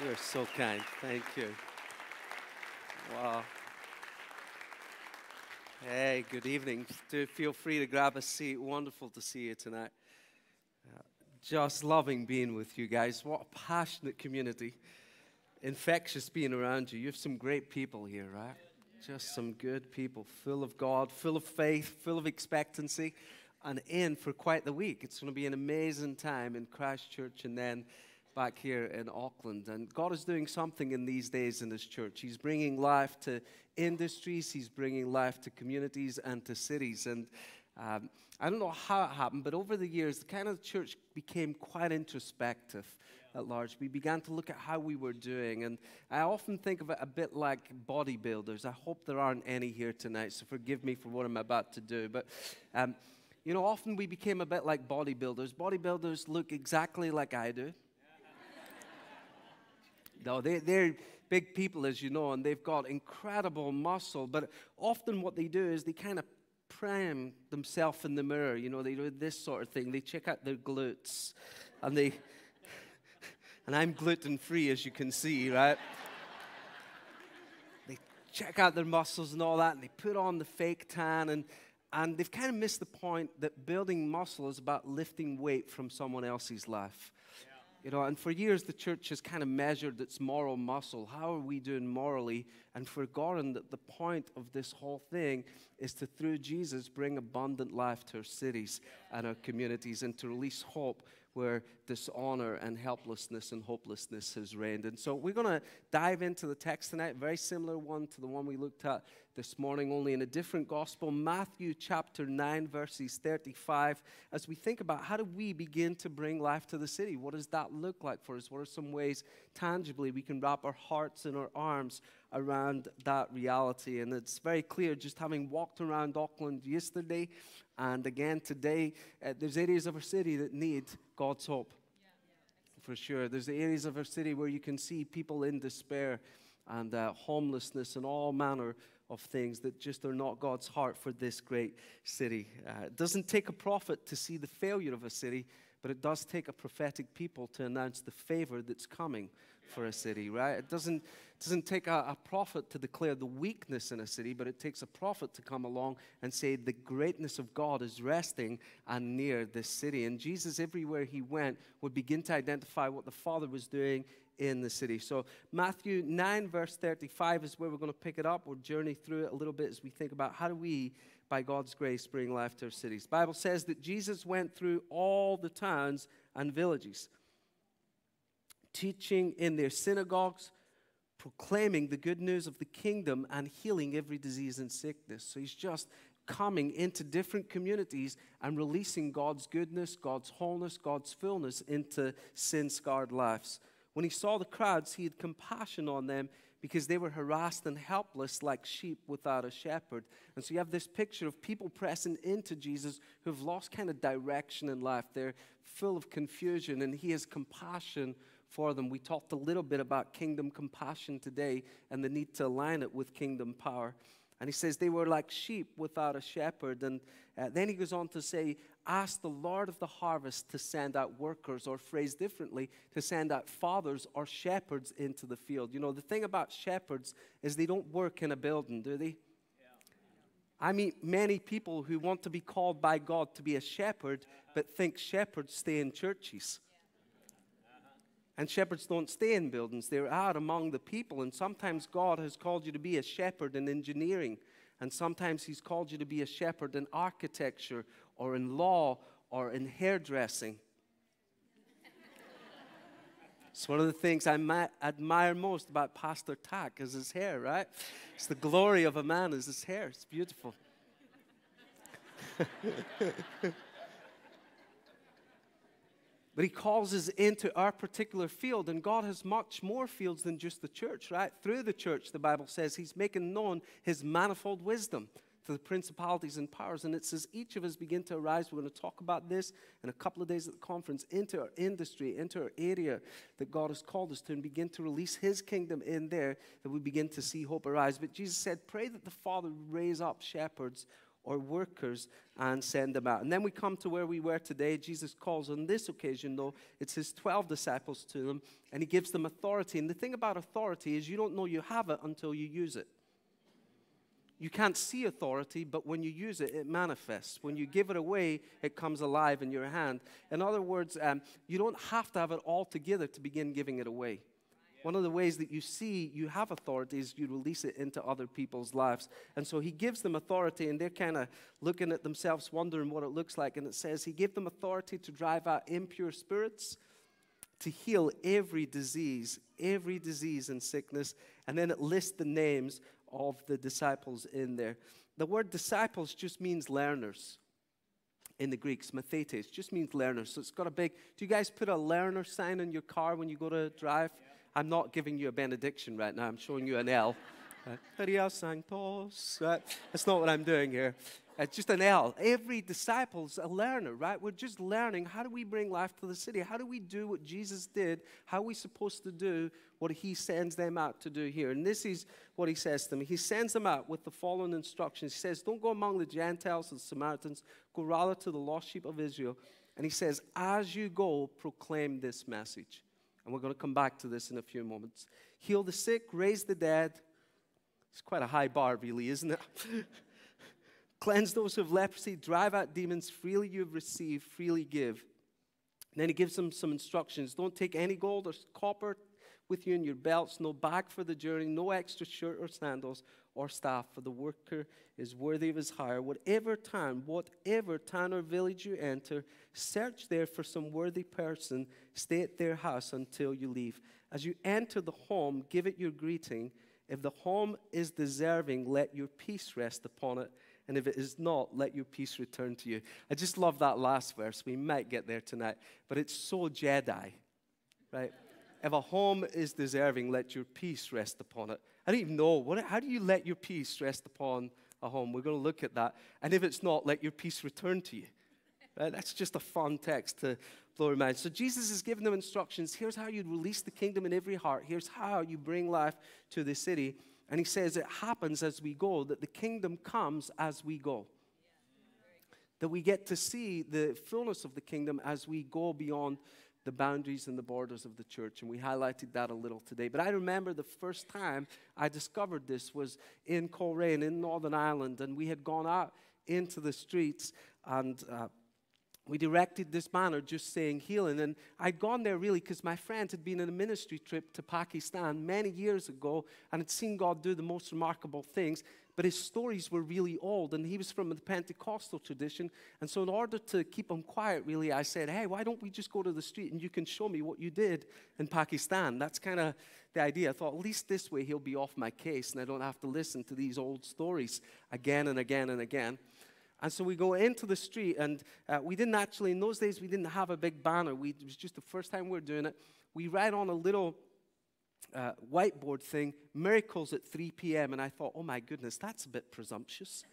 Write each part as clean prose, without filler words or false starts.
You're so kind. Thank you. Wow. Hey, good evening. Do feel free to grab a seat. Wonderful to see you tonight. Just loving being with you guys. What a passionate community. Infectious being around you. You have some great people here, right? Just some good people, full of God, full of faith, full of expectancy, and in for quite the week. It's going to be an amazing time in Christchurch and then back here in Auckland. And God is doing something in these days in His church. He's bringing life to industries. He's bringing life to communities and to cities. And I don't know how it happened, but over the years, the kind of church became quite introspective at large. We began to look at how we were doing. And I often think of it a bit like bodybuilders. I hope there aren't any here tonight, so forgive me for what I'm about to do. But often we became a bit like bodybuilders. Bodybuilders look exactly like I do. No, they're big people, as you know, and they've got incredible muscle. But often what they do is they kind of prime themselves in the mirror. You know, they do this sort of thing. They check out their glutes. And I'm gluten-free, as you can see, right? They check out their muscles and all that, and they put on the fake tan. And they've kind of missed the point that building muscle is about lifting weight from someone else's life. You know, and for years the church has kind of measured its moral muscle. How are we doing morally? And forgotten that the point of this whole thing is to, through Jesus, bring abundant life to our cities and our communities and to release hope where dishonor and helplessness and hopelessness has reigned. And so we're going to dive into the text tonight, very similar one to the one we looked at this morning, only in a different gospel, Matthew chapter 9, verses 35, as we think about how do we begin to bring life to the city? What does that look like for us? What are some ways tangibly we can wrap our hearts and our arms around that reality? And it's very clear, just having walked around Auckland yesterday and again today, there's areas of our city that need God's hope. For sure. There's areas of our city where you can see people in despair and homelessness and all manner of things that just are not God's heart for this great city. It doesn't take a prophet to see the failure of a city, but it does take a prophetic people to announce the favor that's coming for a city, right? It doesn't take a prophet to declare the weakness in a city, but it takes a prophet to come along and say the greatness of God is resting and near this city. And Jesus, everywhere He went, would begin to identify what the Father was doing in the city. So Matthew 9, verse 35 is where we're going to pick it up. We'll journey through it a little bit as we think about how do we, by God's grace, bring life to our cities. The Bible says that Jesus went through all the towns and villages, teaching in their synagogues, proclaiming the good news of the kingdom and healing every disease and sickness. So He's just coming into different communities and releasing God's goodness, God's wholeness, God's fullness into sin-scarred lives. When He saw the crowds, He had compassion on them because they were harassed and helpless like sheep without a shepherd. And so you have this picture of people pressing into Jesus who've lost kind of direction in life. They're full of confusion, and He has compassion for them. We talked a little bit about kingdom compassion today and the need to align it with kingdom power. And He says they were like sheep without a shepherd. And then He goes on to say, ask the Lord of the harvest to send out workers, or phrased differently, to send out fathers or shepherds into the field. You know, the thing about shepherds is they don't work in a building, do they? I meet many people who want to be called by God to be a shepherd, but think shepherds stay in churches. And shepherds don't stay in buildings. They're out among the people. And sometimes God has called you to be a shepherd in engineering. And sometimes He's called you to be a shepherd in architecture or in law or in hairdressing. It's one of the things I admire most about Pastor Tack is his hair, right? It's the glory of a man is his hair. It's beautiful. But He calls us into our particular field, and God has much more fields than just the church, right? Through the church, the Bible says, He's making known His manifold wisdom to the principalities and powers. And it says each of us begin to arise. We're going to talk about this in a couple of days at the conference, into our industry, into our area that God has called us to, and begin to release His kingdom in there, that we begin to see hope arise. But Jesus said, pray that the Father raise up shepherds or workers and send them out. And then we come to where we were today. Jesus calls on this occasion, though, it's his 12 disciples to them, and he gives them authority. And the thing about authority is you don't know you have it until you use it. You can't see authority, but when you use it, it manifests. When you give it away, it comes alive in your hand. In other words, you don't have to have it all together to begin giving it away. One of the ways that you see you have authority is you release it into other people's lives. And so he gives them authority, and they're kind of looking at themselves, wondering what it looks like. And it says he gave them authority to drive out impure spirits, to heal every disease and sickness. And then it lists the names of the disciples in there. The word disciples just means learners. In the Greek, mathetes, just means learners. So it's got a big, do you guys put a learner sign on your car when you go to drive? Yeah. I'm not giving you a benediction right now. I'm showing you an L. That's not what I'm doing here. It's just an L. Every disciple's a learner, right? We're just learning, how do we bring life to the city? How do we do what Jesus did? How are we supposed to do what he sends them out to do here? And this is what he says to them. He sends them out with the following instructions. He says, don't go among the Gentiles and the Samaritans. Go rather to the lost sheep of Israel. And he says, as you go, proclaim this message. And we're going to come back to this in a few moments. Heal the sick, raise the dead. It's quite a high bar, really, isn't it? Cleanse those who have leprosy, drive out demons. Freely you have received, freely give. And then he gives them some instructions. Don't take any gold or copper with you in your belts, no bag for the journey, no extra shirt or sandals or staff, for the worker is worthy of his hire. Whatever town or village you enter, search there for some worthy person, stay at their house until you leave. As you enter the home, give it your greeting. If the home is deserving, let your peace rest upon it. And if it is not, let your peace return to you. I just love that last verse. We might get there tonight. But it's so Jedi, right? If a home is deserving, let your peace rest upon it. I don't even know. How do you let your peace rest upon a home? We're going to look at that. And if it's not, let your peace return to you. Right? That's just a fun text to blow your mind. So Jesus is giving them instructions. Here's how you release the kingdom in every heart. Here's how you bring life to the city. And he says it happens as we go, that the kingdom comes as we go. That we get to see the fullness of the kingdom as we go beyond the boundaries and the borders of the church. And we highlighted that a little today. But I remember the first time I discovered this was in Coleraine in Northern Ireland. And we had gone out into the streets and we directed this banner just saying healing. And I'd gone there really because my friend had been on a ministry trip to Pakistan many years ago and had seen God do the most remarkable things. But his stories were really old, and he was from the Pentecostal tradition. And so in order to keep him quiet, really, I said, hey, why don't we just go to the street and you can show me what you did in Pakistan? That's kind of the idea. I thought, at least this way he'll be off my case and I don't have to listen to these old stories again and again and again. And so we go into the street, and we didn't actually, in those days, we didn't have a big banner. It was just the first time we were doing it. We write on a little whiteboard thing, miracles at 3 p.m. And I thought, oh my goodness, that's a bit presumptuous.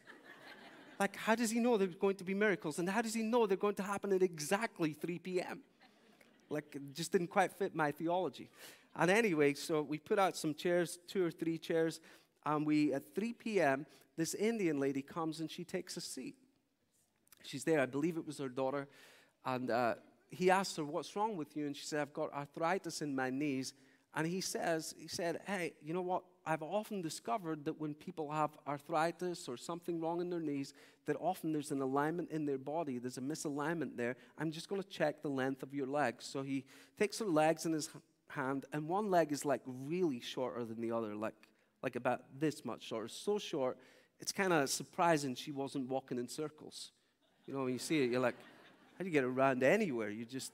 Like, how does he know there's going to be miracles? And how does he know they're going to happen at exactly 3 p.m.? Like, it just didn't quite fit my theology. And anyway, so we put out some chairs, 2 or 3 chairs, and at 3 p.m., this Indian lady comes and she takes a seat. She's there. I believe it was her daughter. And he asked her, what's wrong with you? And she said, I've got arthritis in my knees. And he said, hey, you know what? I've often discovered that when people have arthritis or something wrong in their knees, that often there's an alignment in their body. There's a misalignment there. I'm just going to check the length of your legs. So he takes her legs in his hand, and one leg is like really shorter than the other, like about this much shorter. So short, it's kind of surprising she wasn't walking in circles. You know, when you see it, you're like, how do you get around anywhere? You just...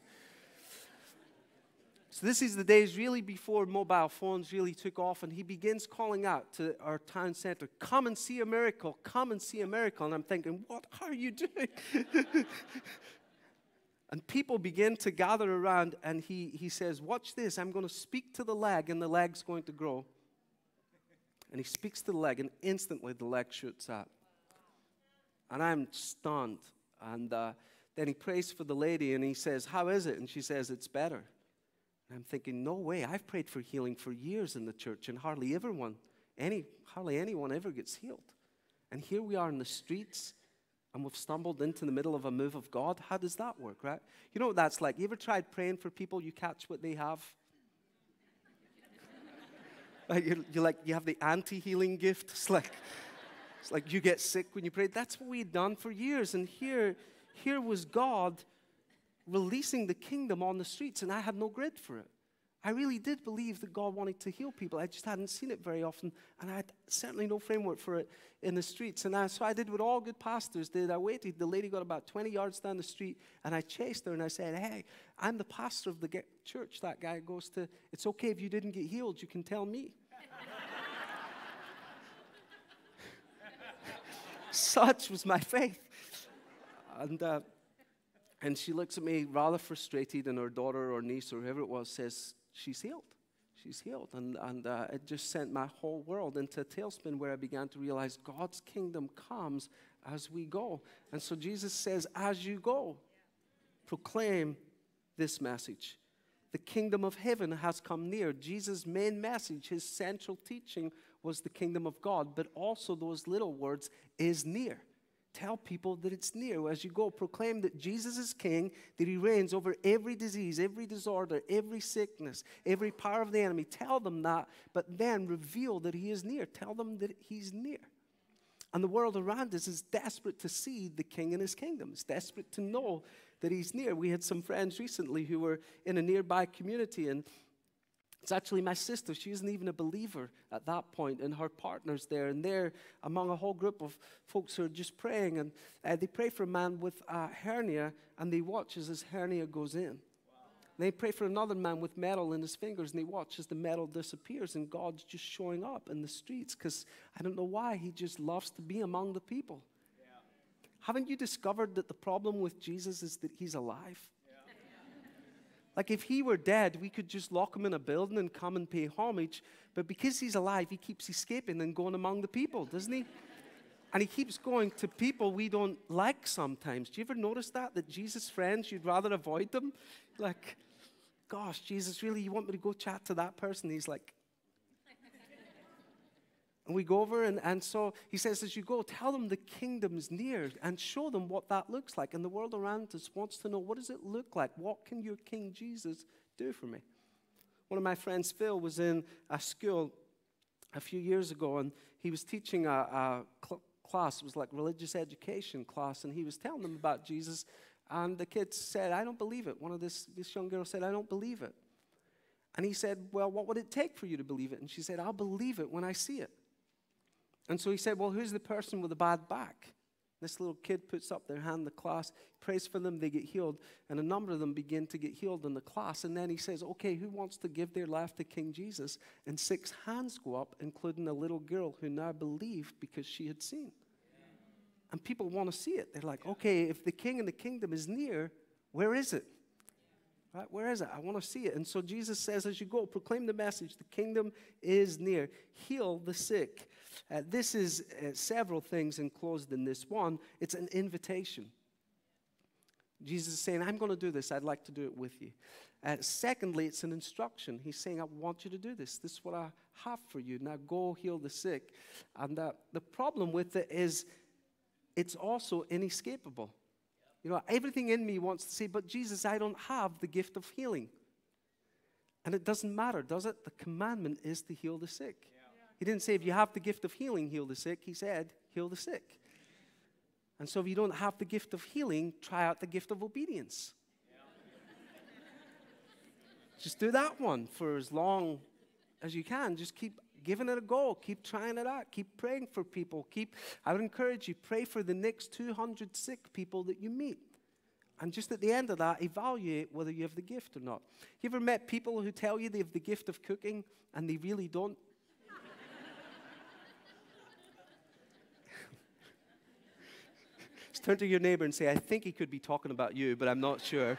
So this is the days really before mobile phones really took off, and he begins calling out to our town center, come and see a miracle, come and see a miracle. And I'm thinking, what are you doing? And people begin to gather around, and he says, watch this, I'm going to speak to the leg, and the leg's going to grow. And he speaks to the leg, and instantly the leg shoots out. And I'm stunned. And then he prays for the lady, and he says, how is it? And she says, it's better. I'm thinking, no way. I've prayed for healing for years in the church, and hardly anyone ever gets healed. And here we are in the streets and we've stumbled into the middle of a move of God. How does that work, right? You know what that's like? You ever tried praying for people, you catch what they have? Like you have the anti-healing gift. It's like you get sick when you pray. That's what we'd done for years. And here was God releasing the kingdom on the streets, and I had no grid for it. I really did believe that God wanted to heal people. I just hadn't seen it very often, and I had certainly no framework for it in the streets. And so I did what all good pastors did. I waited. The lady got about 20 yards down the street, and I chased her, and I said, hey, I'm the pastor of the church that guy goes to. It's okay if you didn't get healed. You can tell me. Such was my faith. And she looks at me rather frustrated, and her daughter or niece or whoever it was says, she's healed. She's healed. And it just sent my whole world into a tailspin where I began to realize God's kingdom comes as we go. And so Jesus says, as you go, proclaim this message. The kingdom of heaven has come near. Jesus' main message, his central teaching was the kingdom of God, but also those little words, is near. Tell people that it's near. As you go, proclaim that Jesus is king, that he reigns over every disease, every disorder, every sickness, every power of the enemy. Tell them that, but then reveal that he is near. Tell them that he's near. And the world around us is desperate to see the king and his kingdom. It's desperate to know that he's near. We had some friends recently who were in a nearby community, and it's actually my sister. She isn't even a believer at that point, and her partner's there. And they're among a whole group of folks who are just praying. And they pray for a man with a hernia, and they watch as his hernia goes in. Wow. They pray for another man with metal in his fingers, and they watch as the metal disappears. And God's just showing up in the streets because I don't know why. He just loves to be among the people. Yeah. Haven't you discovered that the problem with Jesus is that he's alive? Like if he were dead, we could just lock him in a building and come and pay homage. But because he's alive, he keeps escaping and going among the people, doesn't he? And he keeps going to people we don't like sometimes. Do you ever notice that? That Jesus' friends, you'd rather avoid them? Like, gosh, Jesus, really, you want me to go chat to that person? He's like, and we go over, and so he says, as you go, tell them the kingdom's near and show them what that looks like. And the world around us wants to know, what does it look like? What can your King Jesus do for me? One of my friends, Phil, was in a school a few years ago, and he was teaching a class. It was like religious education class, and he was telling them about Jesus. And the kids said, I don't believe it. One of this young girl said, I don't believe it. And he said, well, what would it take for you to believe it? And she said, I'll believe it when I see it. And so he said, well, who's the person with a bad back? This little kid puts up their hand in the class, prays for them, they get healed, and a number of them begin to get healed in the class. And then he says, okay, who wants to give their life to King Jesus? And 6 hands go up, including a little girl who now believed because she had seen. And people want to see it. They're like, okay, if the king and the kingdom is near, where is it? Right, where is it? I want to see it. And so Jesus says, as you go, proclaim the message. The kingdom is near. Heal the sick. This is several things enclosed in this. One, it's an invitation. Jesus is saying, I'm going to do this. I'd like to do it with you. Secondly, it's an instruction. He's saying, I want you to do this. This is what I have for you. Now go heal the sick. And the problem with it is it's also inescapable. You know, everything in me wants to say, but Jesus, I don't have the gift of healing. And it doesn't matter, does it? The commandment is to heal the sick. Yeah. He didn't say, if you have the gift of healing, heal the sick. He said, heal the sick. And so if you don't have the gift of healing, try out the gift of obedience. Yeah. Just do that one for as long as you can. Just keep giving it a go. Keep trying it out. Keep praying for people. I would encourage you, pray for the next 200 sick people that you meet. And just at the end of that, evaluate whether you have the gift or not. You ever met people who tell you they have the gift of cooking and they really don't? Just turn to your neighbor and say, I think he could be talking about you, but I'm not sure.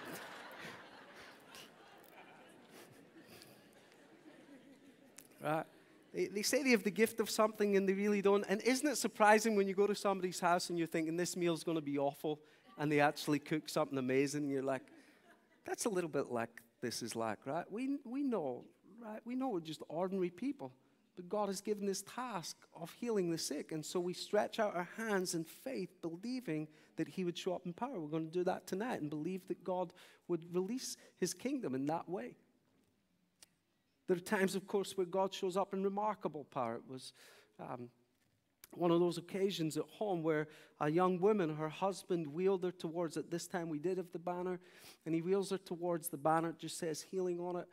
Right? They say they have the gift of something and they really don't. And isn't it surprising when you go to somebody's house and you're thinking this meal's going to be awful and they actually cook something amazing and you're like, that's a little bit like this is like, right? We know, right? We know we're just ordinary people. But God has given this task of healing the sick. And so we stretch out our hands in faith, believing that he would show up in power. We're going to do that tonight and believe that God would release his kingdom in that way. There are times, of course, where God shows up in remarkable power. It was one of those occasions at home where a young woman, her husband wheeled her towards, at this time we did have the banner, and he wheels her towards the banner. It just says healing on it.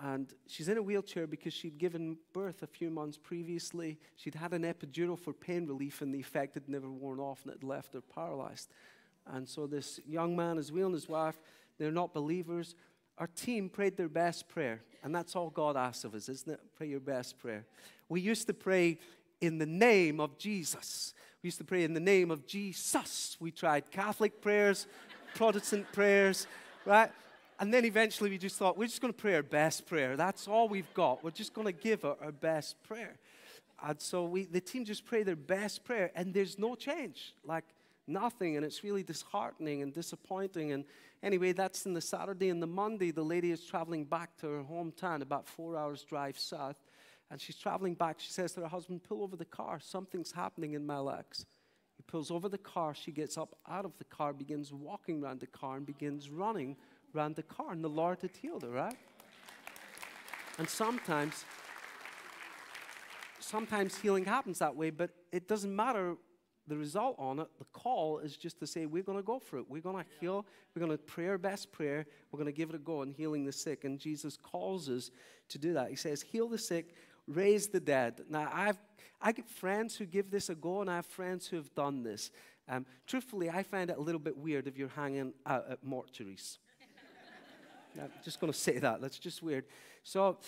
And she's in a wheelchair because she'd given birth a few months previously. She'd had an epidural for pain relief, and the effect had never worn off, and it had left her paralyzed. And so this young man is wheeling his wife. They're not believers. Our team prayed their best prayer, and that's all God asks of us, isn't it? Pray your best prayer. We used to pray in the name of Jesus. We used to pray in the name of Jesus. We tried Catholic prayers, Protestant prayers, right? And then eventually we just thought, we're just going to pray our best prayer. That's all we've got. We're just going to give our best prayer. And so the team just prayed their best prayer, and there's no change, like nothing. And it's really disheartening and disappointing. And anyway, that's in the Saturday. And the Monday, the lady is traveling back to her hometown, about 4 hours drive south. And she's traveling back. She says to her husband, pull over the car. Something's happening in my legs. He pulls over the car. She gets up out of the car, begins walking around the car, and begins running around the car, and the Lord had healed her, right? And sometimes healing happens that way, but it doesn't matter the result on it. The call is just to say, we're going to go for it. We're going to heal. We're going to pray our best prayer. We're going to give it a go in healing the sick, and Jesus calls us to do that. He says, heal the sick, raise the dead. Now, I get friends who give this a go, and I have friends who have done this. Truthfully, I find it a little bit weird if you're hanging out at mortuaries. I'm just going to say that. That's just weird. So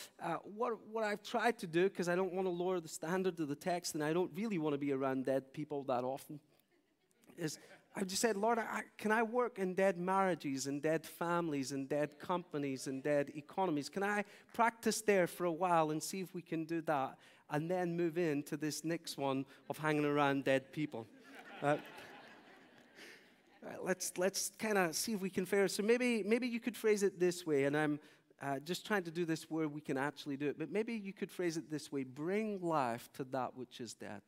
what I've tried to do, because I don't want to lower the standard of the text, and I don't really want to be around dead people that often, is I've just said, Lord, can I work in dead marriages and dead families and dead companies and dead economies? Can I practice there for a while and see if we can do that, and then move into this next one of hanging around dead people? Let's kind of see if we can fare. So maybe you could phrase it this way, and I'm just trying to do this where we can actually do it, but maybe you could phrase it this way: bring life to that which is dead.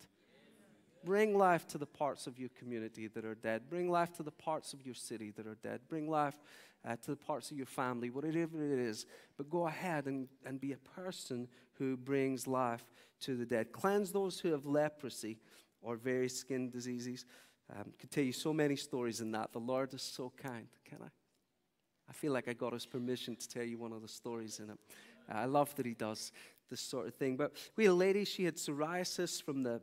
Bring life to the parts of your community that are dead. Bring life to the parts of your city that are dead. Bring life to the parts of your family, whatever it is. But go ahead and be a person who brings life to the dead. Cleanse those who have leprosy or various skin diseases. Could tell you so many stories in that. The Lord is so kind, can I? I feel like I got his permission to tell you one of the stories in it. I love that he does this sort of thing. But we had a lady, she had psoriasis from the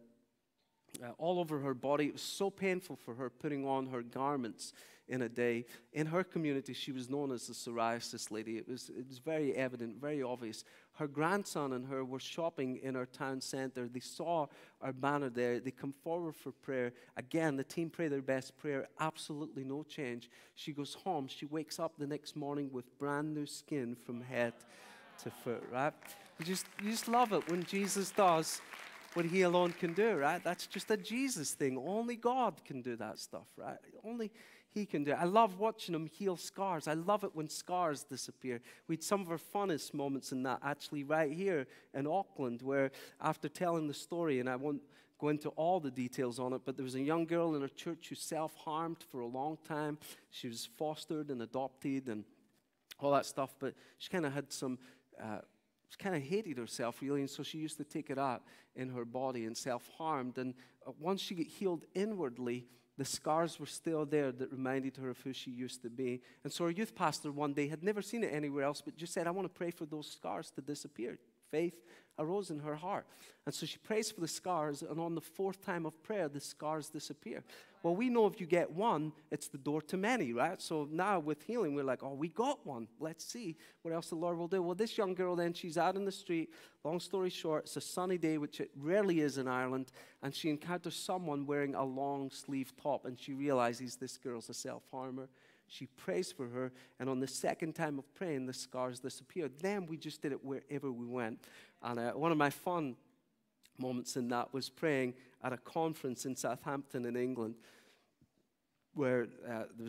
all over her body. It was so painful for her putting on her garments in a day. In her community, she was known as the psoriasis lady. It was very evident, very obvious. Her grandson and her were shopping in our town center. They saw our banner there. They come forward for prayer. Again, the team pray their best prayer. Absolutely no change. She goes home. She wakes up the next morning with brand new skin from head to foot, right? You just love it when Jesus does what he alone can do, right? That's just a Jesus thing. Only God can do that stuff, right? Only he can do it. I love watching him heal scars. I love it when scars disappear. We had some of our funnest moments in that actually right here in Auckland, where after telling the story, and I won't go into all the details on it, but there was a young girl in our church who self-harmed for a long time. She was fostered and adopted and all that stuff, but she kind of had she kind of hated herself, really, and so she used to take it out in her body and self-harmed. And once she got healed inwardly, the scars were still there that reminded her of who she used to be. And so our youth pastor one day had never seen it anywhere else, but just said, I want to pray for those scars to disappear. Faith arose in her heart. And so she prays for the scars, and on the fourth time of prayer, the scars disappear. Well, we know if you get one, it's the door to many, right? So now with healing, we're like, oh, we got one. Let's see what else the Lord will do. Well, this young girl then, she's out in the street. Long story short, it's a sunny day, which it rarely is in Ireland, and she encounters someone wearing a long sleeve top, and she realizes this girl's a self-harmer. She prays for her, and on the second time of praying, the scars disappeared. Then we just did it wherever we went. And one of my fun moments in that was praying at a conference in Southampton in England, where there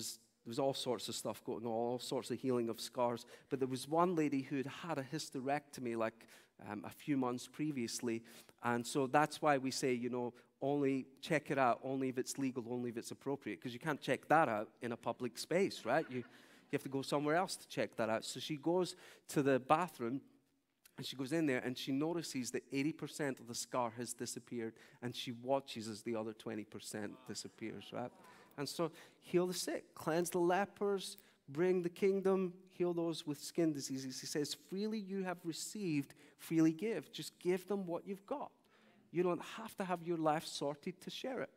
was all sorts of stuff going on, all sorts of healing of scars. But there was one lady who had had a hysterectomy like a few months previously. And so that's why we say, only check it out, only if it's legal, only if it's appropriate. Because you can't check that out in a public space, right? You have to go somewhere else to check that out. So she goes to the bathroom, and she goes in there, and she notices that 80% of the scar has disappeared, and she watches as the other 20% disappears, right? And so heal the sick, cleanse the lepers, bring the kingdom, heal those with skin diseases. He says, freely you have received, freely give. Just give them what you've got. You don't have to have your life sorted to share it.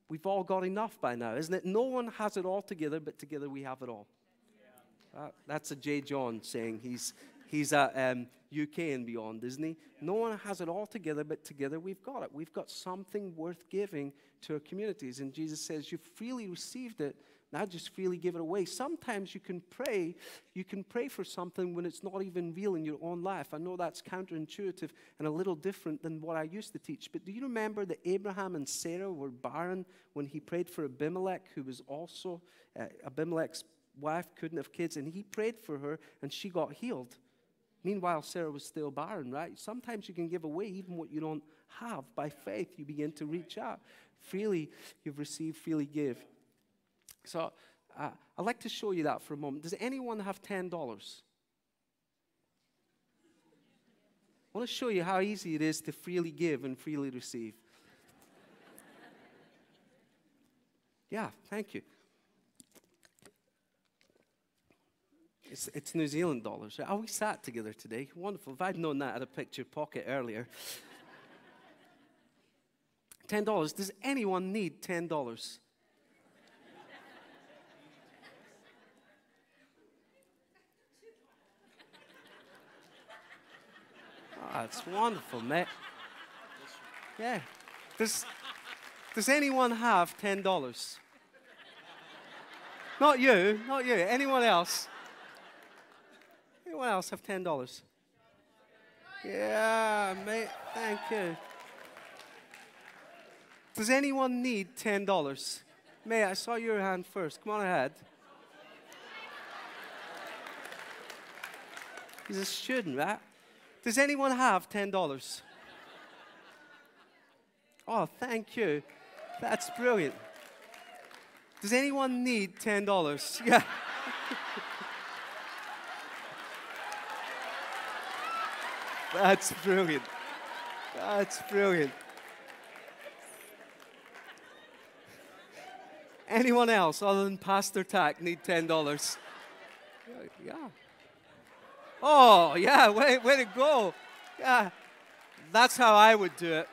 We've all got enough by now, isn't it? No one has it all together, but together we have it all. That's a J. John saying. He's at UK and beyond, isn't he? No one has it all together, but together we've got it. We've got something worth giving to our communities. And Jesus says, you've freely received it, now just freely give it away. Sometimes you can pray for something when it's not even real in your own life. I know that's counterintuitive and a little different than what I used to teach. But do you remember that Abraham and Sarah were barren when he prayed for Abimelech, who was also Abimelech's wife, couldn't have kids, and he prayed for her and she got healed. Meanwhile, Sarah was still barren, right? Sometimes you can give away even what you don't have. By faith, you begin to reach out. Freely you've received, freely give. So I'd like to show you that for a moment. Does anyone have $10? I want to show you how easy it is to freely give and freely receive. Yeah, thank you. It's New Zealand dollars. Oh, we sat together today. Wonderful. If I'd known that, I'd have picked your pocket earlier. $10. Does anyone need $10? Oh, that's wonderful, mate. Yeah. Does anyone have $10? Not you. Anyone else? Anyone else have $10? Yeah, mate. Thank you. Does anyone need $10? May I saw your hand first. Come on ahead. He's a student, right? Does anyone have $10? Oh, thank you. That's brilliant. Does anyone need $10? Yeah. That's brilliant. That's brilliant. Anyone else other than Pastor Tack need $10? Yeah. Oh, yeah, way to go. Yeah, that's how I would do it.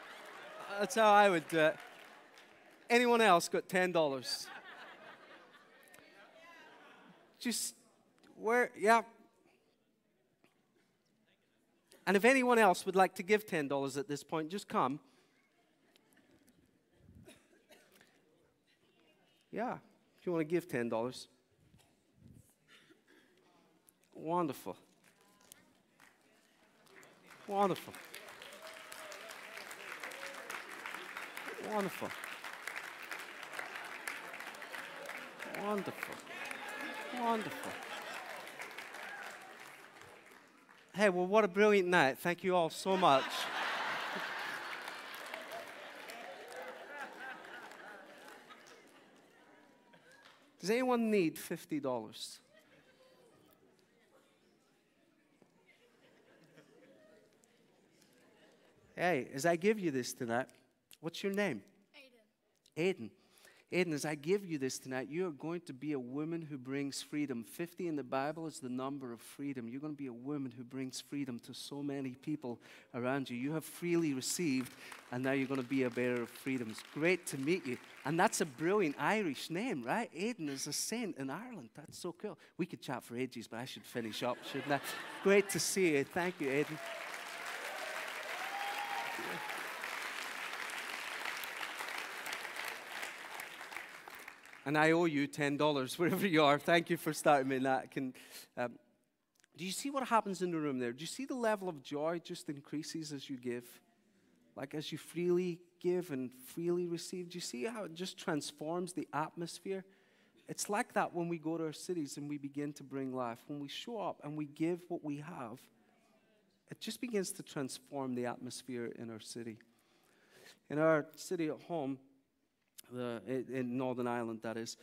That's how I would do it. Anyone else got $10? Just, yeah. And if anyone else would like to give $10 at this point, just come. Yeah, if you want to give $10. Wonderful. Wonderful. Wonderful. Wonderful. Wonderful. Hey, well, what a brilliant night. Thank you all so much. Does anyone need $50? Hey, as I give you this tonight, what's your name? Aiden. Aiden, as I give you this tonight, you are going to be a woman who brings freedom. 50 in the Bible is the number of freedom. You're going to be a woman who brings freedom to so many people around you. You have freely received, and now you're going to be a bearer of freedom. It's great to meet you. And that's a brilliant Irish name, right? Aiden is a saint in Ireland. That's so cool. We could chat for ages, but I should finish up, shouldn't I? Great to see you. Thank you, Aiden. And I owe you $10 wherever you are. Thank you for starting me in that. Do you see what happens in the room there? Do you see the level of joy just increases as you give? Like as you freely give and freely receive. Do you see how it just transforms the atmosphere? It's like that when we go to our cities and we begin to bring life. When we show up and we give what we have, it just begins to transform the atmosphere in our city. In our city at home, in Northern Ireland, that is,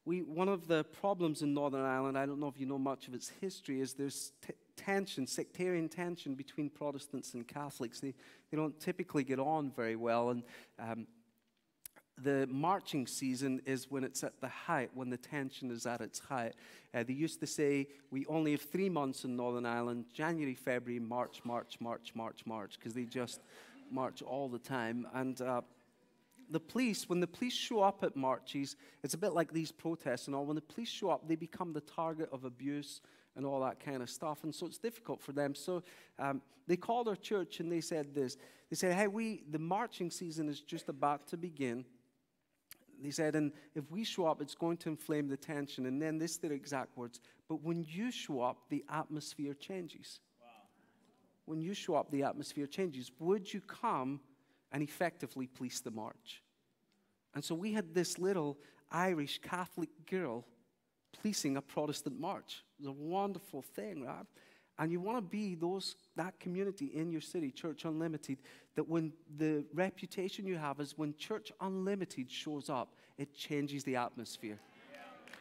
one of the problems in Northern Ireland, I don't know if you know much of its history, is there's tension, sectarian tension between Protestants and Catholics. They don't typically get on very well, and the marching season is when it's at the height, when the tension is at its height. They used to say, we only have 3 months in Northern Ireland, January, February, March, because they just march all the time. And the police, when the police show up at marches, it's a bit like these protests and all. When the police show up, they become the target of abuse and all that kind of stuff. And so it's difficult for them. So they called our church and they said this. They said, hey, the marching season is just about to begin. They said, and if we show up, it's going to inflame the tension. And then this, their exact words, but when you show up, the atmosphere changes. Wow. When you show up, the atmosphere changes. Would you come and effectively police the march? And so we had this little Irish Catholic girl policing a Protestant march. It was a wonderful thing, right? And you want to be that community in your city, Church Unlimited, that when the reputation you have is when Church Unlimited shows up, it changes the atmosphere.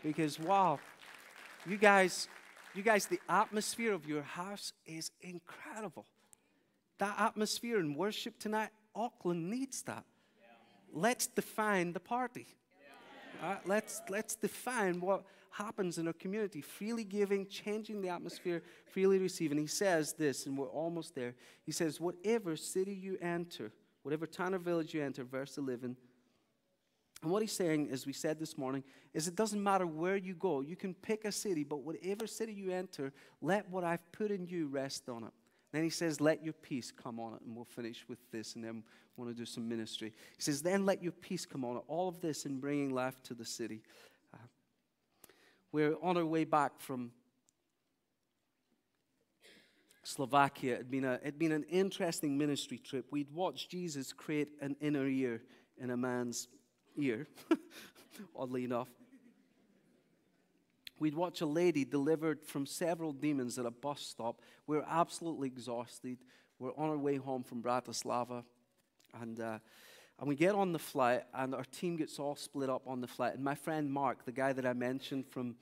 Because, wow, you guys, the atmosphere of your house is incredible. That atmosphere in worship tonight, Auckland needs that. Let's define the party. Let's define what happens in our community. Freely giving, changing the atmosphere, freely receiving. He says this, and we're almost there. He says, whatever city you enter, whatever town or village you enter, verse 11. And what he's saying, as we said this morning, is it doesn't matter where you go. You can pick a city, but whatever city you enter, let what I've put in you rest on it. Then he says, let your peace come on it. And we'll finish with this, and then we want to do some ministry. He says, then let your peace come on it. All of this in bringing life to the city. We're on our way back from Slovakia. It'd been an interesting ministry trip. We'd watched Jesus create an inner ear in a man's ear, oddly enough. We'd watch a lady delivered from several demons at a bus stop. We're absolutely exhausted. We're on our way home from Bratislava. And we get on the flight, and our team gets all split up on the flight. And my friend Mark, the guy that I mentioned from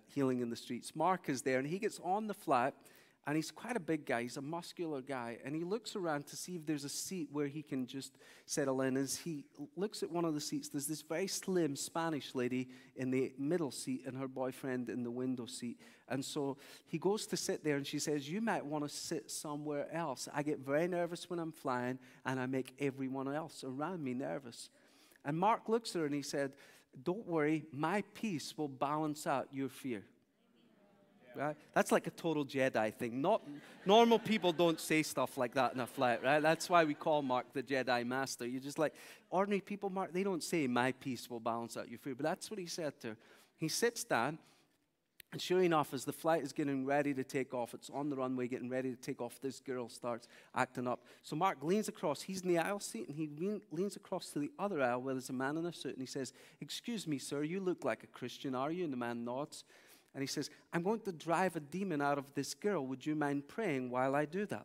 Healing in the Streets, Mark is there, and he gets on the flight, and he's quite a big guy. He's a muscular guy, and he looks around to see if there's a seat where he can just settle in. As he looks at one of the seats, there's this very slim Spanish lady in the middle seat and her boyfriend in the window seat. And so he goes to sit there, and she says, you might want to sit somewhere else. I get very nervous when I'm flying, and I make everyone else around me nervous. And Mark looks at her, and he said, don't worry, my peace will balance out your fear. Right? That's like a total Jedi thing. Normal people don't say stuff like that in a flight, right? That's why we call Mark the Jedi Master. You're just like, ordinary people, Mark, they don't say, my peace will balance out your fear. But that's what he said to her. He sits down, and sure enough, as the flight is getting ready to take off, it's on the runway getting ready to take off, this girl starts acting up. So Mark leans across. He's in the aisle seat, and he leans across to the other aisle where there's a man in a suit, and he says, excuse me, sir, you look like a Christian, are you? And the man nods. And he says, I'm going to drive a demon out of this girl. Would you mind praying while I do that?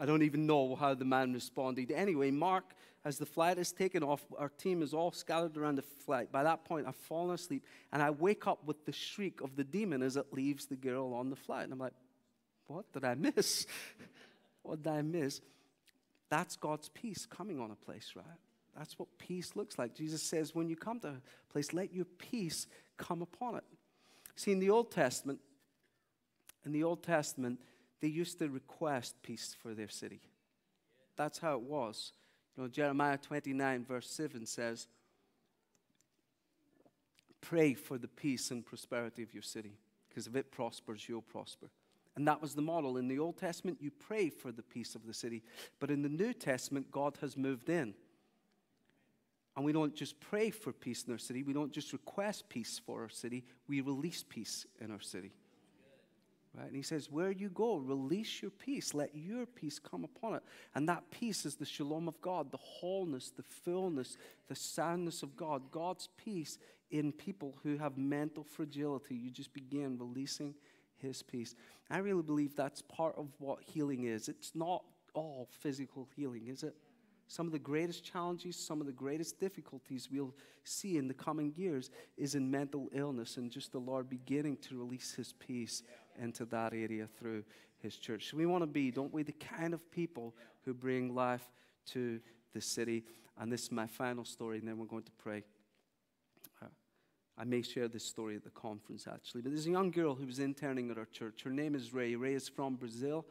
I don't even know how the man responded. Anyway, Mark, as the flight is taken off, our team is all scattered around the flight. By that point, I've fallen asleep, and I wake up with the shriek of the demon as it leaves the girl on the flight. And I'm like, what did I miss? What did I miss? That's God's peace coming on a place, right? That's what peace looks like. Jesus says, when you come to a place, let your peace come upon it. See, in the Old Testament, they used to request peace for their city. That's how it was. You know, Jeremiah 29, verse 7 says, pray for the peace and prosperity of your city, because if it prospers, you'll prosper. And that was the model. In the Old Testament, you pray for the peace of the city. But in the New Testament, God has moved in. And we don't just pray for peace in our city. We don't just request peace for our city. We release peace in our city. Right? And he says, where you go, release your peace. Let your peace come upon it. And that peace is the shalom of God, the wholeness, the fullness, the soundness of God. God's peace in people who have mental fragility, you just begin releasing his peace. I really believe that's part of what healing is. It's not all physical healing, is it? Some of the greatest challenges, some of the greatest difficulties we'll see in the coming years is in mental illness, and just the Lord beginning to release his peace into that area through his church. So we want to be, don't we, the kind of people who bring life to the city. And this is my final story, and then we're going to pray. I may share this story at the conference, actually. But there's a young girl who was interning at our church. Her name is Ray. Ray is from Brazil.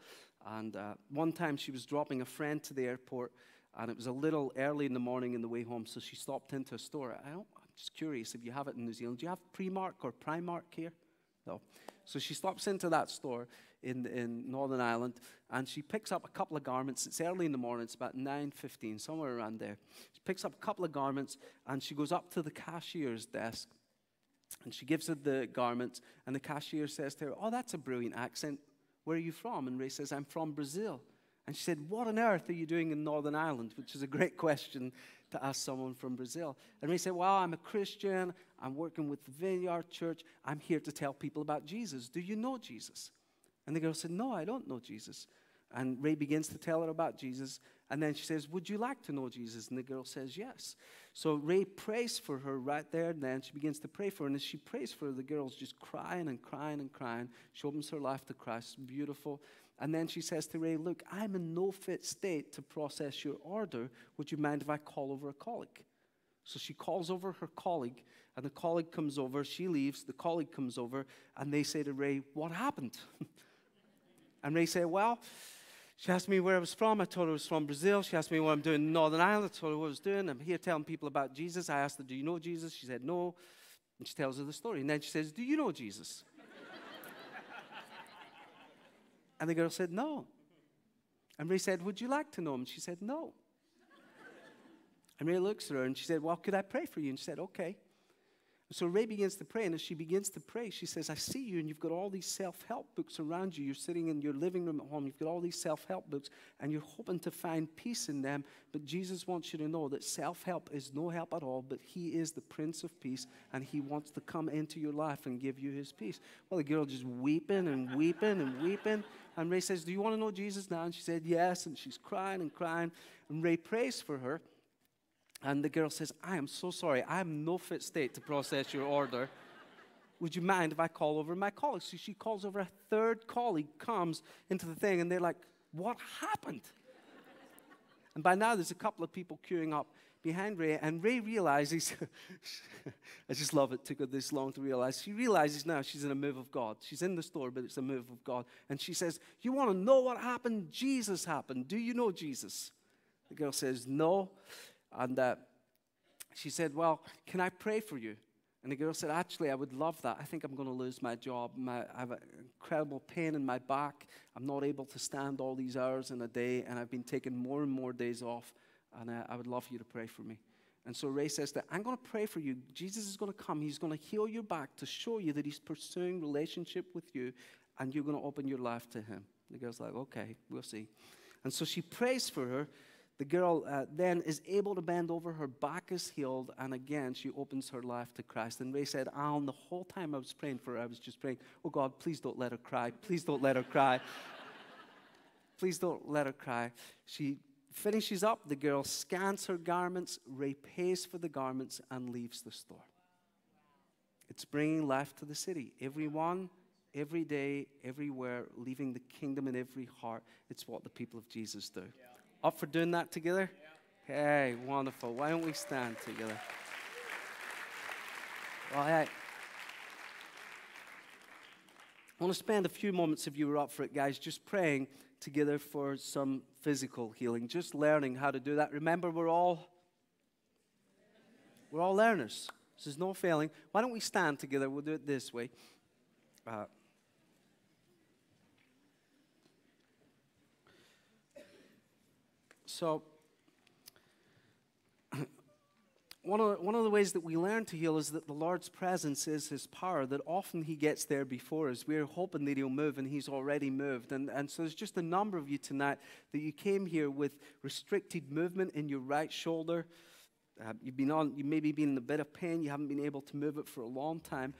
And one time she was dropping a friend to the airport, and it was a little early in the morning in the way home, so she stopped into a store. I'm just curious if you have it in New Zealand. Do you have Primark or Primark here? No. So she stops into that store in Northern Ireland, and she picks up a couple of garments. It's early in the morning. It's about 9:15, somewhere around there. She picks up a couple of garments, and she goes up to the cashier's desk, and she gives her the garments, and the cashier says to her, "Oh, that's a brilliant accent. Where are you from?" And Ray says, "I'm from Brazil." And she said, "What on earth are you doing in Northern Ireland?" Which is a great question to ask someone from Brazil. And Ray said, "Well, I'm a Christian. I'm working with the Vineyard Church. I'm here to tell people about Jesus. Do you know Jesus?" And the girl said, "No, I don't know Jesus." And Ray begins to tell her about Jesus. And then she says, "Would you like to know Jesus?" And the girl says, "Yes." So Ray prays for her right there and then. She begins to pray for her. And as she prays for her, the girl's just crying and crying and crying. She opens her life to Christ. Beautiful. And then she says to Ray, "Look, I'm in no fit state to process your order. Would you mind if I call over a colleague?" So she calls over her colleague, and the colleague comes over. She leaves. The colleague comes over, and they say to Ray, "What happened?" And Ray said, "Well, she asked me where I was from. I told her I was from Brazil. She asked me what I'm doing in Northern Ireland. I told her what I was doing. I'm here telling people about Jesus. I asked her, 'Do you know Jesus?' She said, 'No.' And she tells her the story. And then she says, 'Do you know Jesus?' And the girl said, 'No.' And Ray said, 'Would you like to know him?' She said, 'No.' And Ray looks at her and she said, 'Well, could I pray for you?' And she said, 'Okay.' So Ray begins to pray, and as she begins to pray, she says, 'I see you, and you've got all these self-help books around you. You're sitting in your living room at home. You've got all these self-help books, and you're hoping to find peace in them. But Jesus wants you to know that self-help is no help at all, but he is the Prince of Peace, and he wants to come into your life and give you his peace.' Well, the girl just weeping and weeping and weeping. And Ray says, 'Do you want to know Jesus now?' And she said, 'Yes.' And she's crying and crying. And Ray prays for her. And the girl says, 'I am so sorry. I am in no fit state to process your order. Would you mind if I call over my colleague?' So she calls over. A third colleague comes into the thing, and they're like, 'What happened?' And by now, there's a couple of people queuing up behind Ray, and Ray realizes, I just love it took her this long to realize, she realizes now she's in a move of God. She's in the store, but it's a move of God. And she says, 'You want to know what happened? Jesus happened. Do you know Jesus?' The girl says, 'No.' And she said, 'Well, can I pray for you?' And the girl said, 'Actually, I would love that. I think I'm going to lose my job. I have an incredible pain in my back. I'm not able to stand all these hours in a day, and I've been taking more and more days off, and I would love you to pray for me.' And so Ray says that, 'I'm going to pray for you. Jesus is going to come. He's going to heal your back to show you that he's pursuing relationship with you, and you're going to open your life to him.' The girl's like, 'Okay, we'll see.' And so she prays for her. The girl then is able to bend over. Her back is healed. And again, she opens her life to Christ. And Ray said, Alan, the whole time I was praying for her, I was just praying, 'Oh, God, please don't let her cry. Please don't let her cry. Please don't let her cry.' She finishes up. The girl scans her garments. Ray pays for the garments and leaves the store. It's bringing life to the city. Everyone, every day, everywhere, leaving the kingdom in every heart. It's what the people of Jesus do. Yeah. Up for doing that together? Yeah. Hey, wonderful. Why don't we stand together? Well, hey, I want to spend a few moments, if you were up for it, guys, just praying together for some physical healing, just learning how to do that. Remember, we're all learners. There's no failing. Why don't we stand together? We'll do it this way. So, one of the ways that we learn to heal is that the Lord's presence is his power, that often he gets there before us. We're hoping that he'll move, and he's already moved. And so there's just a number of you tonight that you came here with restricted movement in your right shoulder. You maybe been in a bit of pain. You haven't been able to move it for a long time.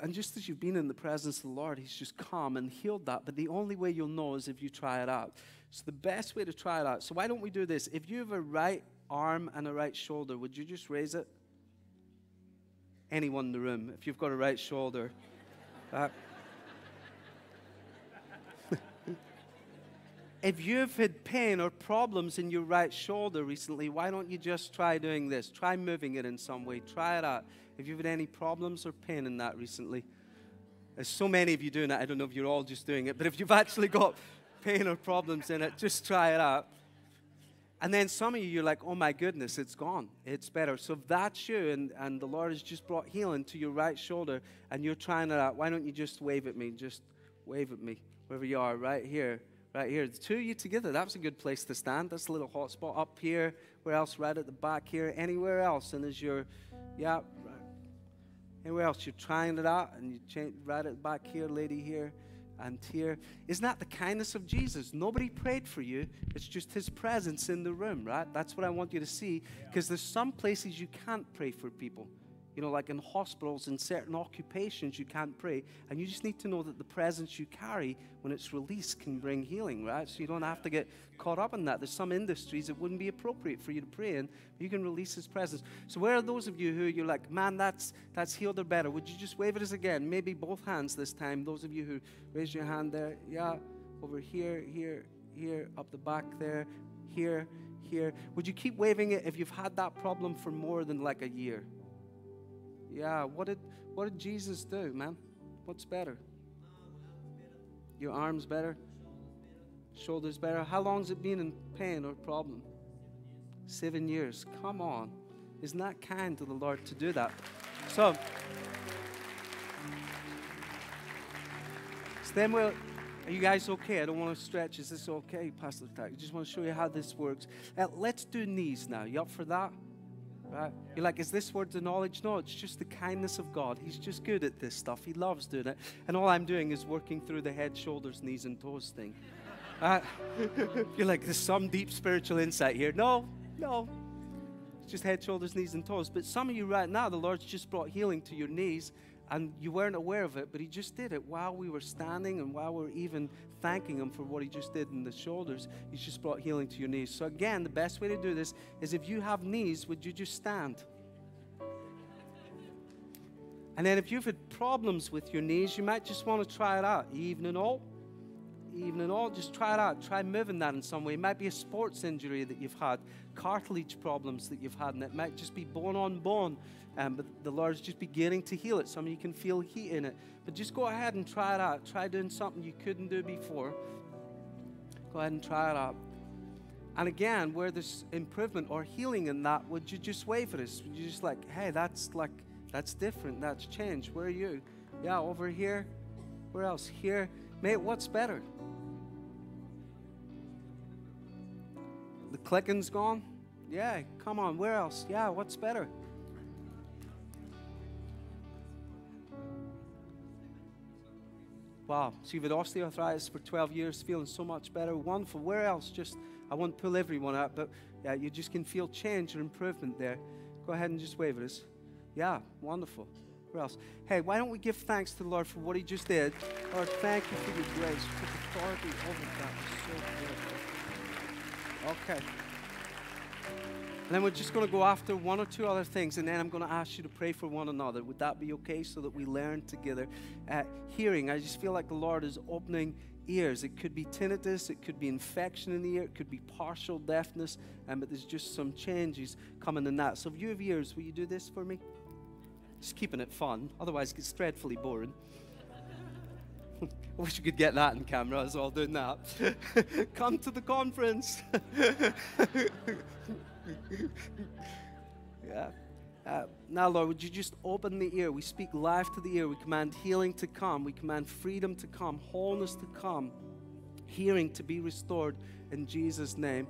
And just as you've been in the presence of the Lord, He's just come and healed that. But the only way you'll know is if you try it out. So the best way to try it out. So why don't we do this? If you have a right arm and a right shoulder, would you just raise it? Anyone in the room, if you've got a right shoulder. If you've had pain or problems in your right shoulder recently, why don't you just try doing this? Try moving it in some way. Try it out. If you've had any problems or pain in that recently. There's so many of you doing it. I don't know if you're all just doing it. But if you've actually got pain or problems in it, just try it out. And then some of you, you're like, oh my goodness, it's gone. It's better. So if that's you and the Lord has just brought healing to your right shoulder and you're trying it out, why don't you just wave at me? Just wave at me wherever you are, right here. Right here. The two of you together, that's a good place to stand. That's a little hot spot up here. Where else? Right at the back here. Anywhere else. And as you're, yeah, right. Anywhere else, you're trying it out and you change right at the back here, lady here and here. Isn't that the kindness of Jesus? Nobody prayed for you. It's just His presence in the room, right? That's what I want you to see, because there's some places you can't pray for people. You know, like in hospitals and certain occupations, you can't pray. And you just need to know that the presence you carry, when it's released, can bring healing, right? So you don't have to get caught up in that. There's some industries it wouldn't be appropriate for you to pray in, but you can release His presence. So where are those of you who you're like, man, that's healed or better? Would you just wave at us again? Maybe both hands this time. Those of you who raise your hand there. Yeah, over here, here, here, up the back there, here, here. Would you keep waving it if you've had that problem for more than like a year? Yeah, what did Jesus do, man? What's better? Your arm's better? Shoulders better? How long's it been in pain or problem? 7 years. Come on. Isn't that kind to the Lord to do that? So then are you guys okay? I don't want to stretch. Is this okay, Pastor Tack? I just want to show you how this works. Let's do knees now. You up for that? Right? You're like, is this word of knowledge? No, it's just the kindness of God. He's just good at this stuff. He loves doing it. And all I'm doing is working through the head, shoulders, knees, and toes thing. You're like, there's some deep spiritual insight here. No. It's just head, shoulders, knees, and toes. But some of you right now, the Lord's just brought healing to your knees, and you weren't aware of it, but He just did it while we were standing and while we were even thanking Him for what He just did in the shoulders. He's just brought healing to your knees. So again, the best way to do this is if you have knees, would you just stand? And then if you've had problems with your knees, you might just want to try it out. Even and all, just try it out. Try moving that in some way. It might be a sports injury that you've had, cartilage problems that you've had, and it might just be bone on bone. But the Lord's just beginning to heal it. Some of you can feel heat in it. But just go ahead and try it out. Try doing something you couldn't do before. Go ahead and try it out. And again, where there's improvement or healing in that, would you just wave at us? Would you just like, hey, that's different. That's changed. Where are you? Yeah, over here. Where else? Here. Mate, what's better? The clicking's gone? Yeah, come on. Where else? Yeah, what's better? Wow, so you've had osteoarthritis for 12 years, feeling so much better. Wonderful. Where else? Just, I won't pull everyone out, but yeah, you just can feel change or improvement there. Go ahead and just wave at us. Yeah, wonderful. Where else? Hey, why don't we give thanks to the Lord for what He just did? Lord, thank You for Your grace. Put authority over that. So beautiful. Okay. And then we're just going to go after one or two other things, and then I'm going to ask you to pray for one another. Would that be okay, so that we learn together? Hearing, I just feel like the Lord is opening ears. It could be tinnitus, it could be infection in the ear, it could be partial deafness, but there's just some changes coming in that. So if you have ears, will you do this for me? Just keeping it fun, otherwise it gets dreadfully boring. I wish you could get that in camera as well, doing that. Come to the conference. Yeah. Now, Lord, would You just open the ear? We speak life to the ear. We command healing to come. We command freedom to come, wholeness to come, hearing to be restored in Jesus' name.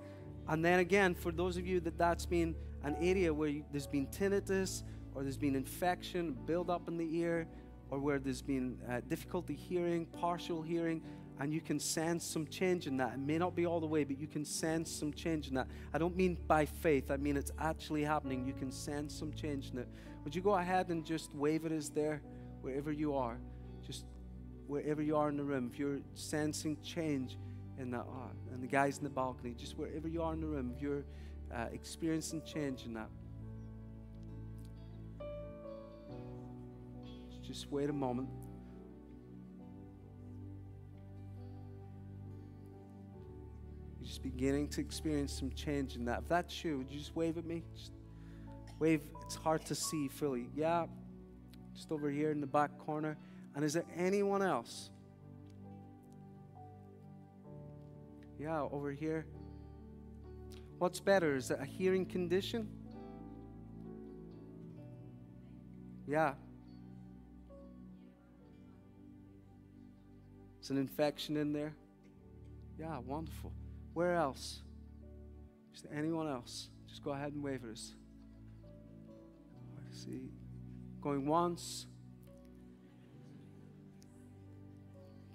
And then again, for those of you that's been an area where there's been tinnitus, or there's been infection, build up in the ear, or where there's been difficulty hearing, partial hearing, and you can sense some change in that. It may not be all the way, but you can sense some change in that. I don't mean by faith. I mean it's actually happening. You can sense some change in it. Would you go ahead and just wave it as there, wherever you are? Just wherever you are in the room. If you're sensing change in that, and the guys in the balcony, just wherever you are in the room, if you're experiencing change in that. Just wait a moment. You're just beginning to experience some change in that. If that's you, would you just wave at me? Just wave. It's hard to see fully. Yeah, just over here in the back corner. And is there anyone else? Yeah, over here. What's better? Is it a hearing condition? Yeah. Is an infection in there? Yeah, wonderful. Where else? Is there anyone else? Just go ahead and wave at us. I see. Going once.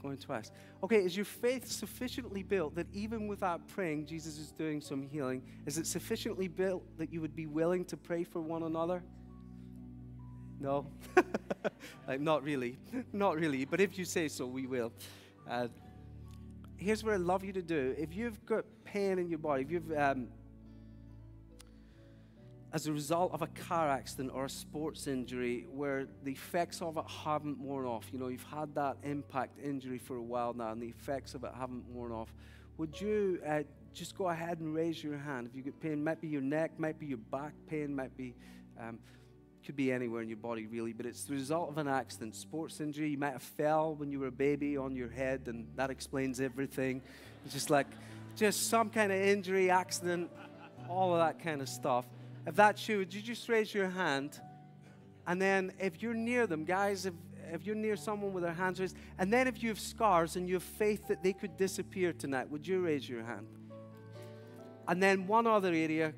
Going twice. Okay, is your faith sufficiently built that even without praying, Jesus is doing some healing? Is it sufficiently built that you would be willing to pray for one another? No? Like, not really. Not really. But if you say so, we will. Here's what I'd love you to do. If you've got pain in your body, if you've, as a result of a car accident or a sports injury where the effects of it haven't worn off, you know, you've had that impact injury for a while now and the effects of it haven't worn off, would you just go ahead and raise your hand? If you get pain, might be your neck, might be your back pain, might be, could be anywhere in your body really, but it's the result of an accident, sports injury. You might have fell when you were a baby on your head, and that explains everything. It's just some kind of injury, accident, all of that kind of stuff. If that's you, would you just raise your hand? And then if you're near them, guys, if you're near someone with their hands raised, and then if you have scars and you have faith that they could disappear tonight, would you raise your hand? And then one other area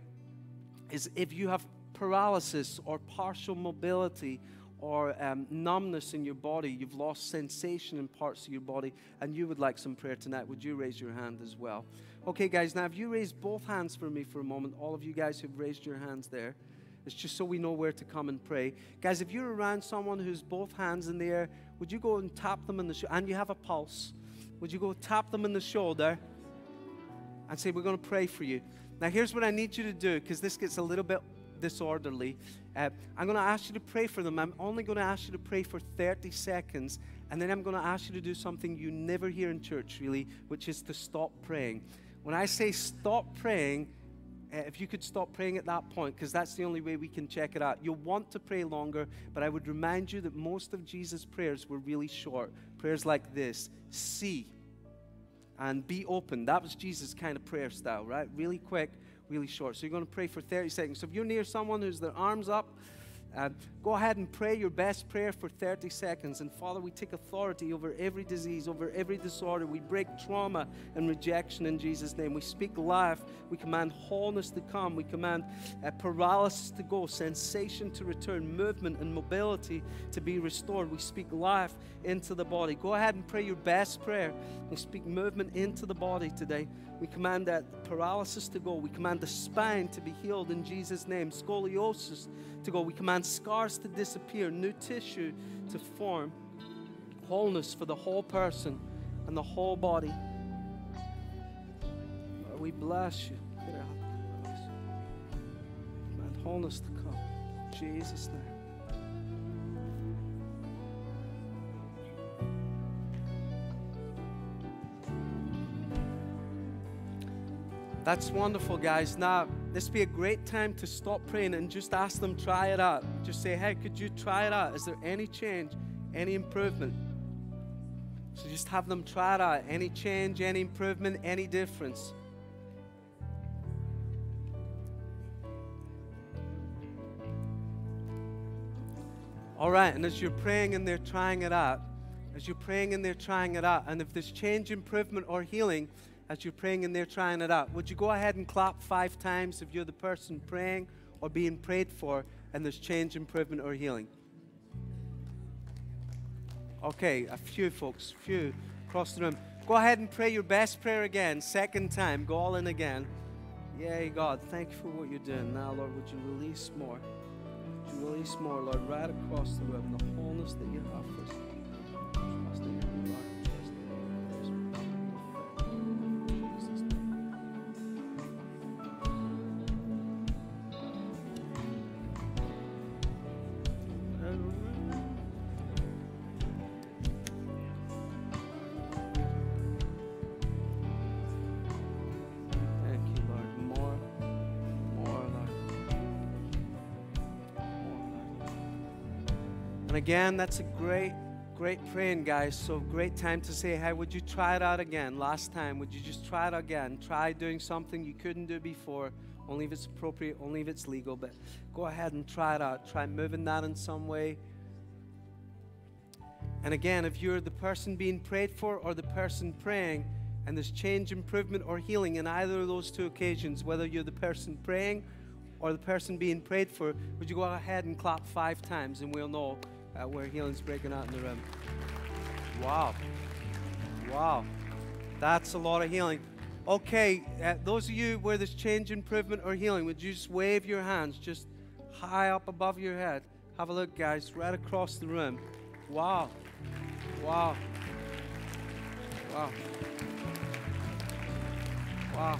is if you have paralysis or partial mobility or numbness in your body, you've lost sensation in parts of your body, and you would like some prayer tonight, would you raise your hand as well? Okay, guys, now if you raise both hands for me for a moment, all of you guys who've raised your hands there, it's just so we know where to come and pray. Guys, if you're around someone who's both hands in the air, would you go and tap them in the shoulder, and you have a pulse, would you go tap them in the shoulder and say, we're going to pray for you. Now, here's what I need you to do, because this gets a little bit disorderly. I'm going to ask you to pray for them. I'm only going to ask you to pray for 30 seconds, and then I'm going to ask you to do something you never hear in church, really, which is to stop praying. When I say stop praying, if you could stop praying at that point, because that's the only way we can check it out. You'll want to pray longer, but I would remind you that most of Jesus' prayers were really short. Prayers like this: see and be open. That was Jesus' kind of prayer style, right? Really quick, really short. So you're going to pray for 30 seconds. So if you're near someone who's their arms up, go ahead and pray your best prayer for 30 seconds. And Father, we take authority over every disease, over every disorder. We break trauma and rejection in Jesus' name. We speak life. We command wholeness to come. We command paralysis to go, sensation to return, movement and mobility to be restored. We speak life into the body. Go ahead and pray your best prayer. We speak movement into the body today. We command that paralysis to go. We command the spine to be healed in Jesus' name. Scoliosis to go. We command scars to disappear, new tissue to form, wholeness for the whole person and the whole body. Lord, we bless you. Command wholeness to come. In Jesus' name. That's wonderful, guys. Now, this would be a great time to stop praying and just ask them, try it out. Just say, hey, could you try it out? Is there any change, any improvement? So just have them try it out. Any change, any improvement, any difference? All right, and as you're praying and they're trying it out, and if there's change, improvement, or healing, as you're praying and they're trying it out, would you go ahead and clap 5 times if you're the person praying or being prayed for and there's change, improvement, or healing? Okay, a few folks, few across the room. Go ahead and pray your best prayer again. Second time. Go all in again. Yay, God. Thank you for what you're doing. Now, Lord, would you release more? Would you release more, Lord, right across the room, the wholeness that you have for us. Trust in you, Lord. Trust in you. In Jesus' name. Thank you, Lord. More, Lord. And again, that's a great praying, guys. So great time to say, hey, would you try it out again? Last time, would you just try it again? Try doing something you couldn't do before, only if it's appropriate, only if it's legal. But go ahead and try it out. Try moving that in some way. And again, if you're the person being prayed for or the person praying, and there's change, improvement, or healing in either of those two occasions, whether you're the person praying or the person being prayed for, would you go ahead and clap 5 times, and we'll know where healing's breaking out in the room. Wow. Wow. That's a lot of healing. Okay, those of you where there's change, improvement, or healing, would you just wave your hands just high up above your head? Have a look, guys, right across the room. Wow. Wow. Wow. Wow.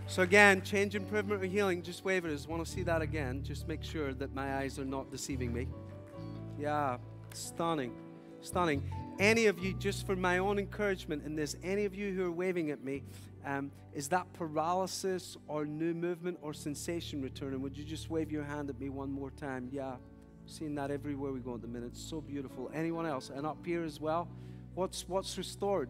So again, change, improvement, or healing, just wave it. I just want to see that again. Just make sure that my eyes are not deceiving me. Yeah, stunning. Stunning. Any of you, just for my own encouragement in this, any of you who are waving at me, is that paralysis or new movement or sensation returning? Would you just wave your hand at me one more time? Yeah, seeing that everywhere we go at the minute. It's so beautiful. Anyone else? And up here as well? What's restored?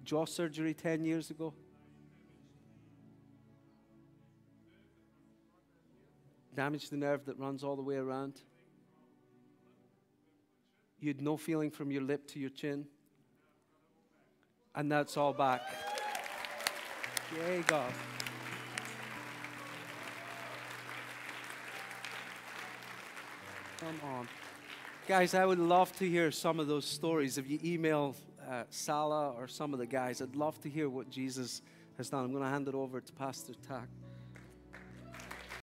Jaw surgery 10 years ago. Damaged the nerve that runs all the way around. You had no feeling from your lip to your chin. And that's all back. Yay, God. Come on. Guys, I would love to hear some of those stories. If you email Salah or some of the guys, I'd love to hear what Jesus has done. I'm going to hand it over to Pastor Tak.